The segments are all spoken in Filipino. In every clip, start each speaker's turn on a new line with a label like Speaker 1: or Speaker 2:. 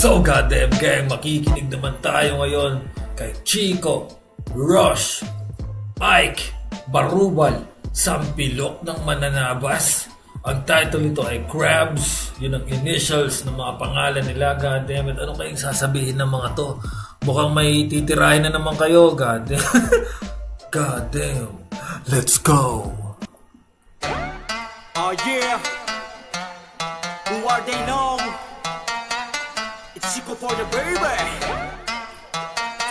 Speaker 1: So goddamn gang, makikinig naman tayo ngayon kay Chico, Rush, Ike, Barubal, Sampilok ng Mananabas. Ang title nito ay Crabs. Yun ang initials ng mga pangalan nila. Goddammit, ano kayong sasabihin ng mga to? Mukhang may titirahin na naman kayo. Goddamn. Goddamn. Let's go.
Speaker 2: Oh yeah. Who are they now? It's Chico for the baby.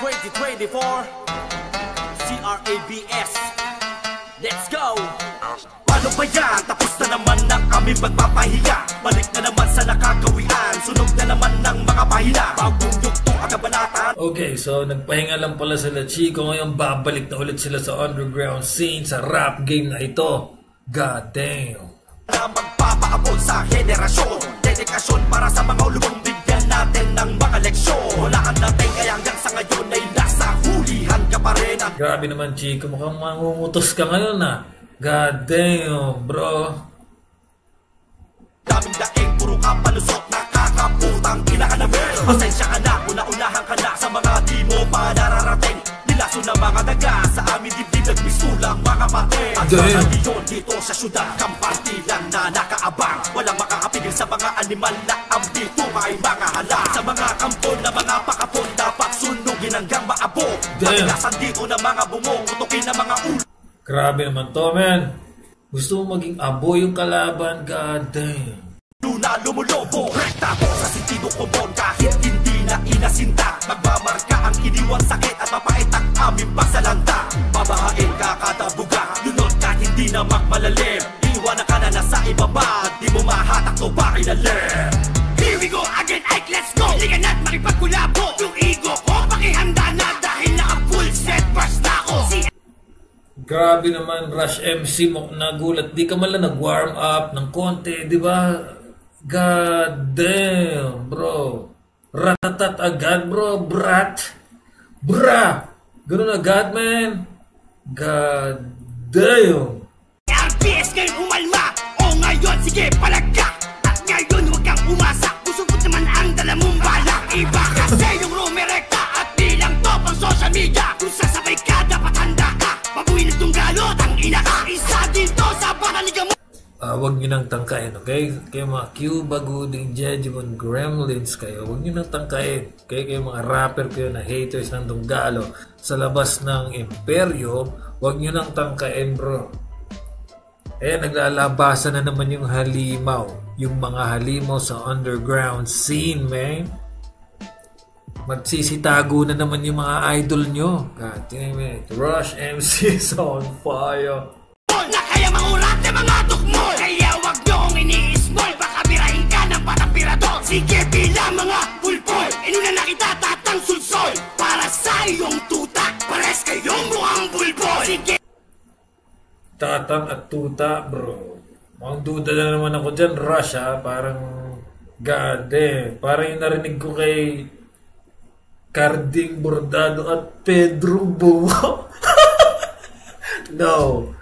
Speaker 2: 2024 CRABS. Let's go. Paano ba yan? Tapos na naman ang aming pagpapahiya. Balik na naman sa nakakawian. Sunog na naman ng mga pahina. Bagong yugtong ang kabanatan.
Speaker 1: Okay, so nagpahinga lang pala sila Chico. Ngayon babalik na ulit sila sa underground scene, sa rap game na ito. God damn.
Speaker 2: Na magpapaabot sa henerasyon. Dedikasyon para sa mga ulubong. Bigyan natin ng mga leksyon. Walaan natin kaya hanggang sa ngayon ay nasa hulihan ka pa rin.
Speaker 1: Grabe naman Chico, mukhang mangungutos ka ngayon ah. God damn, bro.
Speaker 2: Daming daing, puro ka palusot. Nakakaputang ina ka namin. Pasensya ka na, una-unahan ka na sa mga di mo pa nararating. Nilaso na mga daga sa aming dibdib. Nagpisulang mga pate. At mga liyon dito sa syudad, kampante lang na nakaabang. Walang makakapigil sa mga animal na ang dito ay mga hala. Sa mga kampon na mga pakapon, dapat sunugin hanggang maabog. Patigasan dito ng mga bumong, utukin ng mga ulo.
Speaker 1: Grabe naman to, man. Gusto mo maging abo yung kalaban, god damn.
Speaker 2: Luna lumulobo, rekta ko sa sentido komon. Kahit hindi na inasinta, magmamarka ang iniwang sakit at mapait ang aming pasalanta. Babahain ka kada buga, lunod kahit hindi na magmalalim. Iwanan ka na nasa ibaba, di mo mahatak to ba kilalim. Here we go again, Ike, let's go. Ligan at makipagkulabo, yung ego ko pakihanda na dahil naka-full set burst na ako.
Speaker 1: Grabe naman, Rush MC mo, nagulat. Di ka man lang nag-warm up ng konti, di ba? God damn, bro. Ratatat agad, bro. Brat. Bra. Ganun agad, man. God damn.
Speaker 2: RPS ngayon umalma. O ngayon, sige, palagka. At ngayon, huwag kang umasa. Usupot naman ang dala mong balak. Iba kasi yung rumirekta. At di lang to pang social media. Kung sasabay ka, dapat handa ka. Babuhin itong galot, ang ina ka. Isa dito sa panaliga mo.
Speaker 1: Huwag nyo nang tangkain, okay? Kayo mga Cuba, Gooding, Jejimon, Gremlins kayo, huwag nyo nang tangkain. Okay? Kayo mga rapper kayo na haters ng Dunggalo sa labas ng imperyo, huwag nyo nang tangkain, bro. Naglalabasan na naman yung halimaw. Yung mga halimaw sa underground scene, man. Magsisitago na naman yung mga idol nyo. God damn it. Rush MC is on fire.
Speaker 2: Na kaya maurat na mga tukmol. Kaya wag nyo kong ini-small. Baka birahin ka ng patapirador. Sige bilang mga pulpol. Inuna na kita tatang sulsol. Para sa iyong tuta. Pares kayong mukhang bulbol. Sige.
Speaker 1: Tatang at tuta, bro. Mukhang duda na naman ako dyan, Rush ha. Parang God damn. Parang yung narinig ko kay Carding Bordado at Pedro Bumo. No.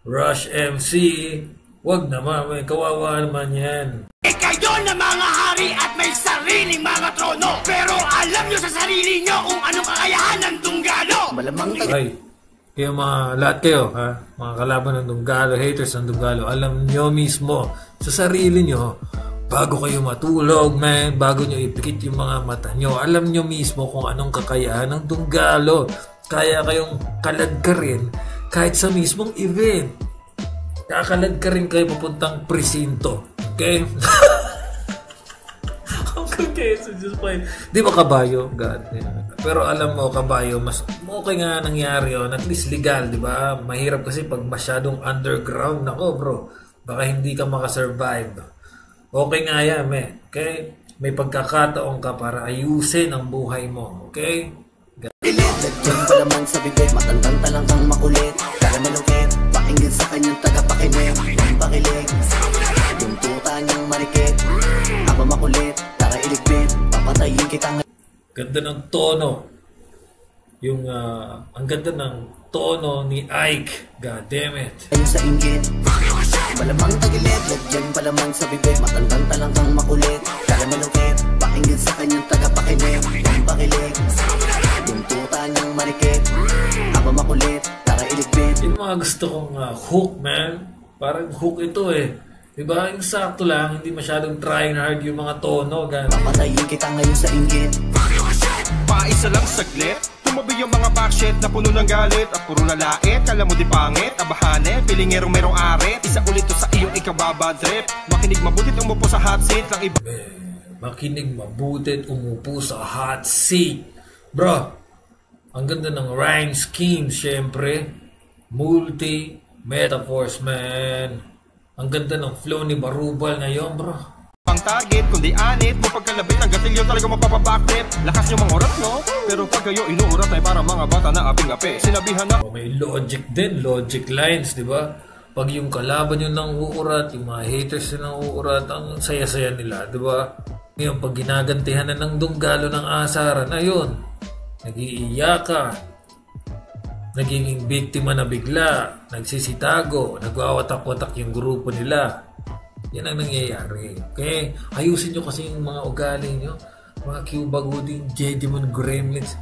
Speaker 1: Rush MC, wag naman, may kawawa naman yan.
Speaker 2: Kayo na mga hari at may sariling mga trono. Pero alam nyo sa sarili nyo kung anong kakayahan ng Dunggalo. Malamang
Speaker 1: ay, kayo mga, lahat kayo, ha? Mga kalaban ng Dunggalo, haters ng Dunggalo, alam nyo mismo sa sarili nyo, bago kayo matulog, man, bago nyo ipikit yung mga mata nyo, alam nyo mismo kung anong kakayahan ng Dunggalo. Kaya kayong kalad ka rin kahit sa mismong event. Kakalad ka rin kayo papuntang presinto. Okay? Okay, so just fine. Di ba kabayo? God. Pero alam mo, kabayo, mas okay nga nangyari yun. At least legal, di ba? Mahirap kasi pag masyadong underground. Nako, bro. Baka hindi ka makasurvive. Okay nga yan, okay? May pagkakataon ka para ayusin ang buhay mo. Okay?
Speaker 3: Diyan pa naman sa bibig, matandang talang kang makulit. Kaya malukit, pakinggan sa kanyang tagapakinig. Ang pakilig, yung tuta niyang marikit. Habang makulit, tara iligpit, papatayin kitang.
Speaker 1: Ganda ng tono. Yung, ang ganda ng tono ni Ike. God damn it.
Speaker 3: Ayun sa inggit, malamang tagilid. Diyan pa naman sa bibig, matandang talang kang makulit. Kaya malukit, pakinggan sa kanyang
Speaker 1: mga gusto kong hook, man. Parang hook ito eh. Diba? Yung sakto lang, hindi masyadong trying hard yung mga tono.
Speaker 3: Papatayin kita ngayon sa inggit.
Speaker 2: Paisa lang saglit, tumabi yung mga backshit na puno ng galit at puro lalait. Kala mo di pangit, abahane, pilingerong merong arit. Isa ulit to sa iyong ikababadrip. Makinig mabutit umupo sa hot seat lang iba.
Speaker 1: Makinig mabutit umupo sa hot seat. Bro, ang ganda ng rhyme scheme, syempre. Multi-metaphors, man. Ang ganda ng flow ni Barubal ngayon, bro.
Speaker 2: Pang target, kundi anit mo pagkalabit ng gatilyo talaga mapapabacktrip. Lakas nyo mga urat, no? Pero pag kayo inuurat ay para mga bata na aping-api. Sinabihan na
Speaker 1: may logic din, logic lines, di ba? Pag yung kalaban nyo nang uurat, yung mga haters nyo nang uurat, ang saya-saya nila, di ba? Ngayon, pag ginagantihan na ng dunggalo ng asaran, ayun, nag-iiyak ka. Nagiging biktima na bigla, nagsisitago, nagwawatak-watak yung grupo nila. Yan ang nangyayari. Okay? Ayusin nyo kasi yung mga ugali nyo. Mga Cuba Gooding, Jedimon Gremlins.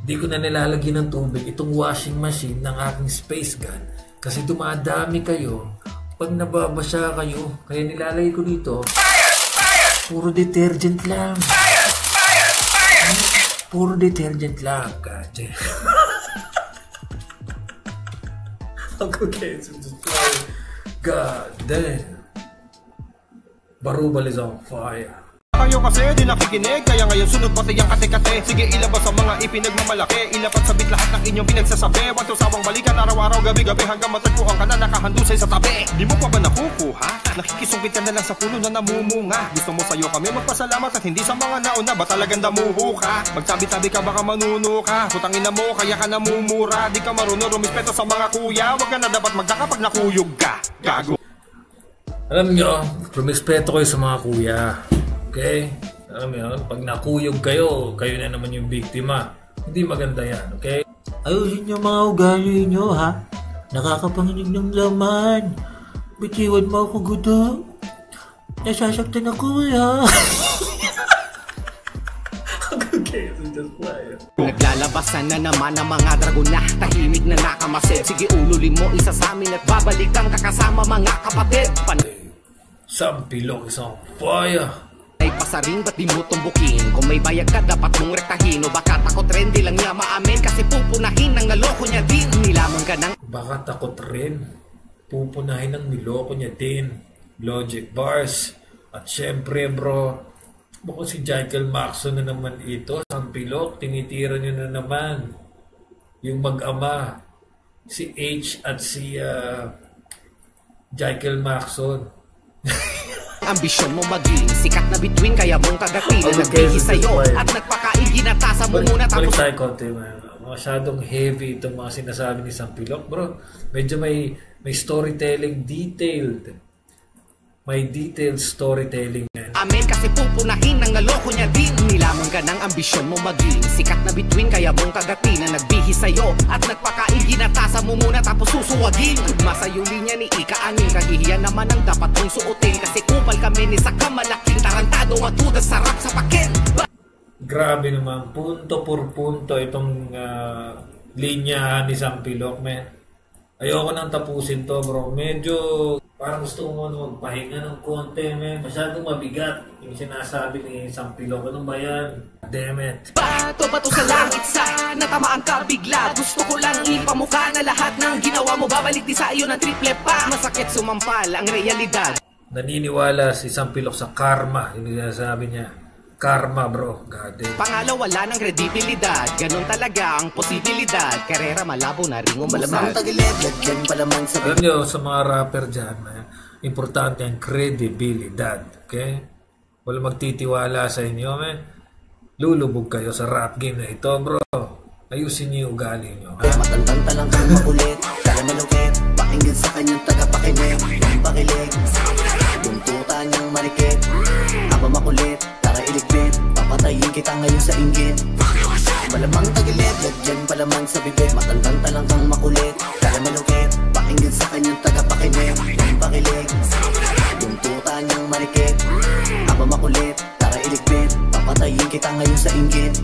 Speaker 1: Di ko na nilalagyan ng tubig itong washing machine ng aking space gun. Kasi dumadami kayo. Pag nababasa kayo, kaya nilalagay ko dito, puro detergent lang. Puro detergent lang, kasi. Okay, so just fire. God damn. Barubal is on fire.
Speaker 2: Kayo kasi di nakikinig, kaya ngayon sunod pati ang kate-kate. Sige ilabas ang mga ipinagmamalaki, ilapat sabit lahat ng inyong pinagsasabi. Huwag to sawang balikan araw-araw, gabi-gabi hanggang matagpuan ka na nakahandusay sa tabi. Di mo pa ba nakukuha? Nakikisungkit ka na lang sa puno na namumunga. Gusto mo sa'yo kami magpasalamat at hindi sa mga nauna. Ba talagang damuho ka? Magtabi-tabi ka baka manuno ka. Putangin na mo kaya ka namumura. Di ka marunong rumispeto sa mga kuya. Huwag ka na dapat magdaka pag nakuyog ka. Gago.
Speaker 1: Alam nyo, rumispeto kayo sa mga kuya. Okay? Alam mo yun? Pag nakuyog kayo, kayo na naman yung biktima. Hindi maganda yan, okay?
Speaker 4: Ayusin niyo mga ugali niyo, ha? Nakakapanginig ng laman. Bitiwan mo ako, gudo. Nasasaktan ako, ha?
Speaker 1: Okay, so just play.
Speaker 5: Naglalabasan na naman ang mga dragon na tahimik na nakamasid. Sige ululin mo isa sa amin at babalik kang kakasama mga kapatid.
Speaker 1: Sampilok is on fire.
Speaker 5: Ay pasaring ba't di mo tumbukin? Kung may bayag ka dapat mong rektahin. O baka takot rin di lang niya maamin. Kasi pupunahin ng naloko niya din. Nilamon ka ng
Speaker 1: Baka takot rin. Pupunahin ng niloko niya din. Logic bars. At syempre bro, baka si Jekyll Maxon na naman ito. Sampilok, tinitira niyo na naman. Yung mag-ama. Si H at si Jekyll Maxon.
Speaker 5: ambisyon mo maging sikat na bituin kaya mong kagatin na nagbihis sa'yo at nagpakaiginatasan mo muna tapos
Speaker 1: balik tayo konti, man. Masyadong heavy itong mga sinasabi ni Sampilok, bro. Medyo may storytelling detailed. May detailed storytelling yan.
Speaker 5: Amen kasi pupunahin ng naloko niya din. Nilamon ka ng ambisyon mo maging sikat na bituin kaya mong kagatin na nagbihis sa'yo at nagpakaiginatasan mo muna tapos susuwagin. Masayuli niya ni Ika-aning kagihiyan naman ang dapat mong suotin kasi kupal kami ni sa kamalaking tarantado at tudas sarap sa pakin.
Speaker 1: Grabe naman, punto por punto itong linya ni Sampilok, man. Ayoko nang tapusin to, bro. Medyo parang gusto ko magpahinga ng konti, man. Masyadong mabigat yung sinasabi ni Sampilok. Ano ba yan? Damn it.
Speaker 5: Bato sa langit sa natamaan ka bigla. Gusto ko lang ipamukha na lahat ng ginawa mo babalik di sa iyo ng triple pa. Masakit sumampal ang realidad.
Speaker 1: Naniniwala si Sampilok sa karma. Yung sinasabi niya. Karma, bro. God damn.
Speaker 5: Pangalawa, wala ng kredibilidad. Ganon talaga ang posibilidad. Karera malabo na ring
Speaker 3: Malamang
Speaker 5: umusad.
Speaker 3: tagilid, lagyan palaman sa
Speaker 1: Alam nyo, sa mga rapper dyan, importante ang kredibilidad. Okay? Wala magtitiwala sa inyo, man. Lulubog kayo sa rap game na ito, bro. Ayusin niyo yung ugali nyo.
Speaker 3: matandang talangang makulit. Kaya malukit, pakinggan sa kanyang tagapakinig. Yung pakilig, yung tuta niyang marikit. Habang makulit, tara iligpit. Papatayin kita ngayon sa inggit. Malamang tagilid, lagyan palaman sa bibig. Matandang talangang makulit. Kaya malukit, pakinggan sa kanyang tagapakinig. Yung pakilig, yung tuta niyang marikit. Habang makulit, tara iligpit. Papatayin kita ngayon sa inggit.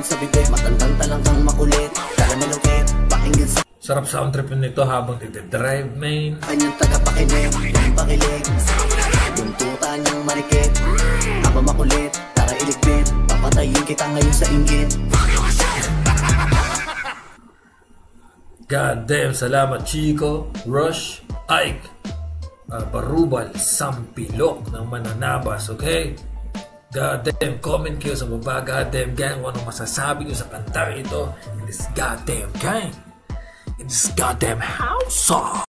Speaker 3: sa bibig, matandang talagang makulit. Karamalukit, pakinggan sa
Speaker 1: Sarap sound trip nito habang nagde-drive, man.
Speaker 3: kanyang tagapakinig, yung pakilig. Yung tuta niyang marikit, habang makulit, tara iligpit. Papatayin kita ngayon sa inggit.
Speaker 1: God damn, salamat Chico, Rush, Ike, Barubal, Sampilok ng Mananabas, okay? God damn, comment kayo sa baba, God damn gang, kung anong masasabi nyo sa kantang ito in this goddamn gang, in this goddamn house song.